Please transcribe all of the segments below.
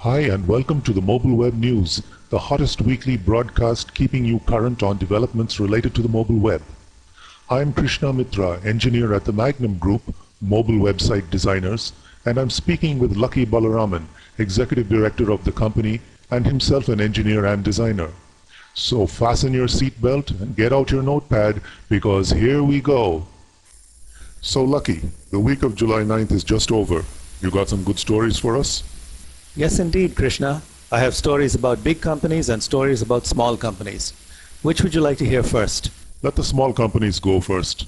Hi and welcome to the Mobile Web News, the hottest weekly broadcast keeping you current on developments related to the mobile web. I'm Krishna Mitra, engineer at the Magnum Group, mobile website designers, and I'm speaking with Lucky Balaraman, executive director of the company and himself an engineer and designer. So fasten your seatbelt and get out your notepad because here we go. So Lucky, the week of July 9th is just over. You got some good stories for us? Yes, indeed, Krishna. I have stories about big companies and stories about small companies. Which would you like to hear first? Let the small companies go first.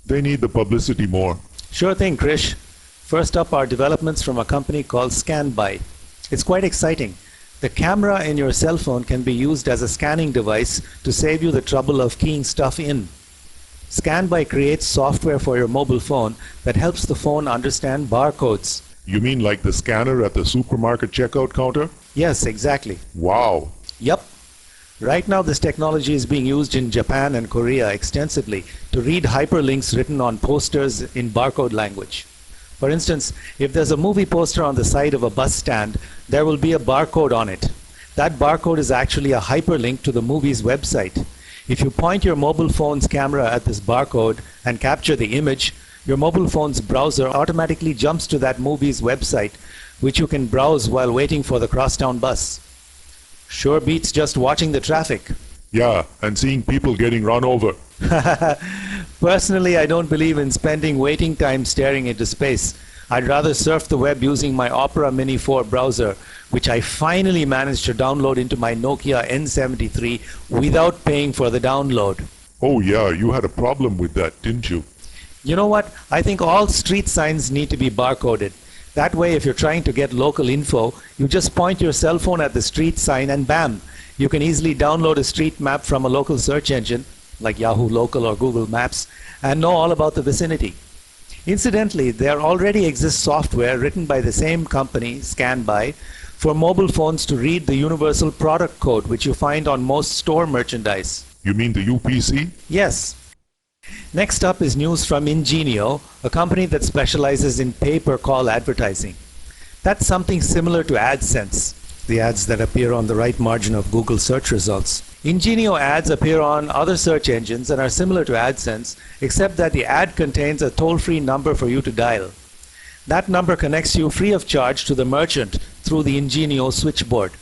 They need the publicity more. Sure thing, Krish. First up are developments from a company called ScanBuy. It's quite exciting. The camera in your cell phone can be used as a scanning device to save you the trouble of keying stuff in. ScanBuy creates software for your mobile phone that helps the phone understand barcodes. You mean like the scanner at the supermarket checkout counter? Yes, exactly. Wow! Yup. Right now this technology is being used in Japan and Korea extensively to read hyperlinks written on posters in barcode language. For instance, if there's a movie poster on the side of a bus stand, there will be a barcode on it. That barcode is actually a hyperlink to the movie's website. If you point your mobile phone's camera at this barcode and capture the image, your mobile phone's browser automatically jumps to that movie's website, which you can browse while waiting for the crosstown bus. Sure beats just watching the traffic. Yeah, and seeing people getting run over. Personally, I don't believe in spending waiting time staring into space. I'd rather surf the web using my Opera Mini 4 browser, which I finally managed to download into my Nokia N73 without paying for the download. Oh yeah, you had a problem with that, didn't you? You know what? I think all street signs need to be barcoded. That way, if you're trying to get local info, you just point your cell phone at the street sign and bam! You can easily download a street map from a local search engine, like Yahoo Local or Google Maps, and know all about the vicinity. Incidentally, there already exists software written by the same company, ScanBuy, for mobile phones to read the Universal Product Code, which you find on most store merchandise. You mean the UPC? Yes. Next up is news from Ingenio, a company that specializes in pay-per-call advertising. That's something similar to AdSense, the ads that appear on the right margin of Google search results. Ingenio ads appear on other search engines and are similar to AdSense, except that the ad contains a toll-free number for you to dial. That number connects you free of charge to the merchant through the Ingenio switchboard.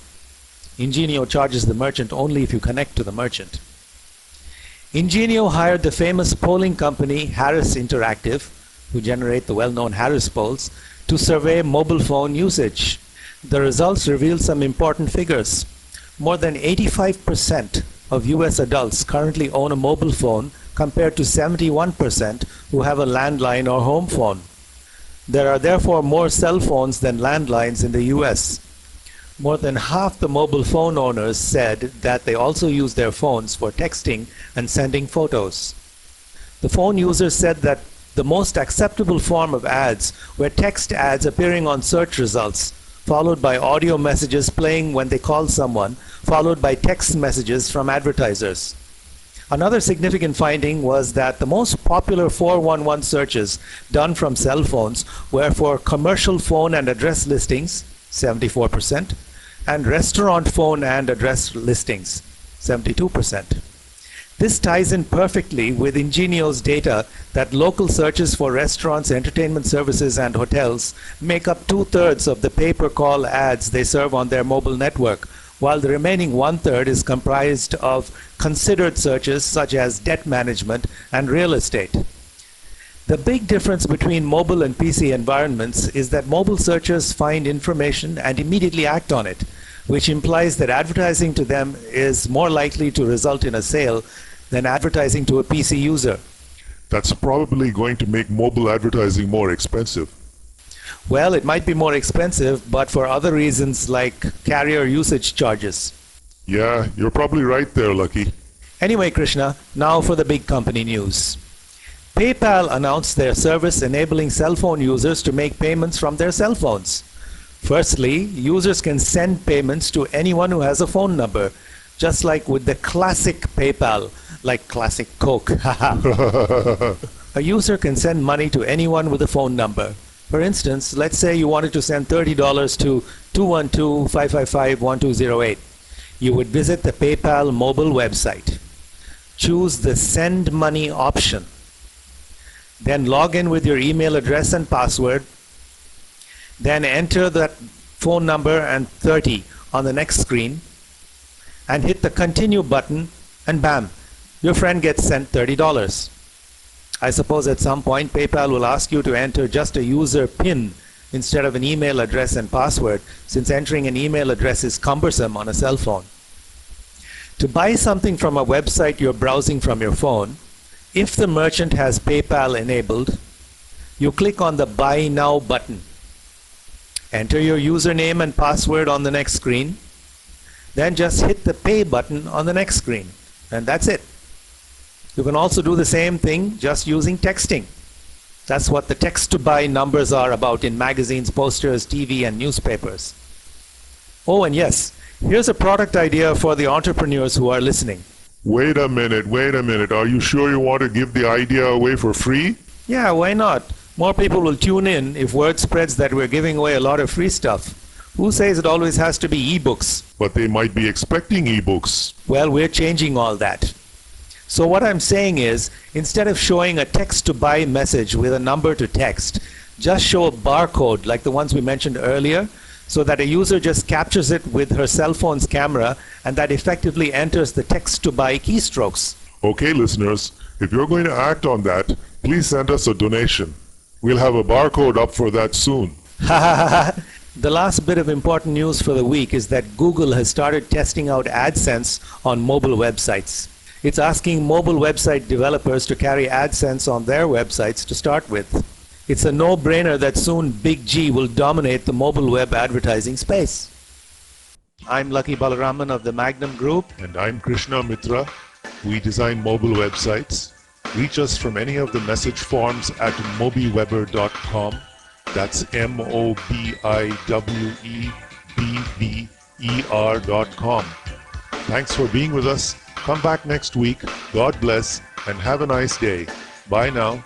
Ingenio charges the merchant only if you connect to the merchant. Ingenio hired the famous polling company Harris Interactive, who generate the well-known Harris polls, to survey mobile phone usage. The results reveal some important figures. More than 85% of US adults currently own a mobile phone compared to 71% who have a landline or home phone. There are therefore more cell phones than landlines in the US. More than half the mobile phone owners said that they also use their phones for texting and sending photos. The phone users said that the most acceptable form of ads were text ads appearing on search results, followed by audio messages playing when they call someone, followed by text messages from advertisers. Another significant finding was that the most popular 411 searches done from cell phones were for commercial phone and address listings, 74%, and restaurant phone and address listings, 72%. This ties in perfectly with Ingenio's data that local searches for restaurants, entertainment services, and hotels make up 2/3 of the pay-per-call ads they serve on their mobile network, while the remaining 1/3 is comprised of considered searches such as debt management and real estate. The big difference between mobile and PC environments is that mobile searchers find information and immediately act on it, which implies that advertising to them is more likely to result in a sale than advertising to a PC user. That's probably going to make mobile advertising more expensive. Well, it might be more expensive, but for other reasons like carrier usage charges. Yeah, you're probably right there, Lucky. Anyway, Krishna, now for the big company news. PayPal announced their service enabling cell phone users to make payments from their cell phones. Firstly, users can send payments to anyone who has a phone number, just like with the classic PayPal, like classic Coke. A user can send money to anyone with a phone number. For instance, let's say you wanted to send $30 to 212-555-1208. You would visit the PayPal mobile website, choose the Send Money option, then log in with your email address and password, then enter that phone number and 30 on the next screen, and hit the Continue button, and bam, your friend gets sent $30. I suppose at some point PayPal will ask you to enter just a user PIN instead of an email address and password, since entering an email address is cumbersome on a cell phone. To buy something from a website you're browsing from your phone, if the merchant has PayPal enabled, you click on the Buy Now button. Enter your username and password on the next screen, then just hit the Pay button on the next screen, and that's it. You can also do the same thing just using texting. That's what the text-to-buy numbers are about in magazines, posters, TV, and newspapers. Oh, and yes, here's a product idea for the entrepreneurs who are listening. Wait a minute. Are you sure you want to give the idea away for free? Yeah, why not? More people will tune in if word spreads that we're giving away a lot of free stuff. Who says it always has to be ebooks? But they might be expecting ebooks. Well, we're changing all that. So what I'm saying is, instead of showing a text-to-buy message with a number to text, just show a barcode like the ones we mentioned earlier, so that a user just captures it with her cell phone's camera, and that effectively enters the text-to-buy keystrokes. Okay, listeners, if you're going to act on that, please send us a donation. We'll have a barcode up for that soon. The last bit of important news for the week is that Google has started testing out AdSense on mobile websites. It's asking mobile website developers to carry AdSense on their websites to start with. It's a no-brainer that soon Big G will dominate the mobile web advertising space. I'm Lucky Balaraman of the Magnum Group. And I'm Krishna Mitra. We design mobile websites. Reach us from any of the message forms at mobiweber.com. That's mobiweber.com. Thanks for being with us. Come back next week. God bless and have a nice day. Bye now.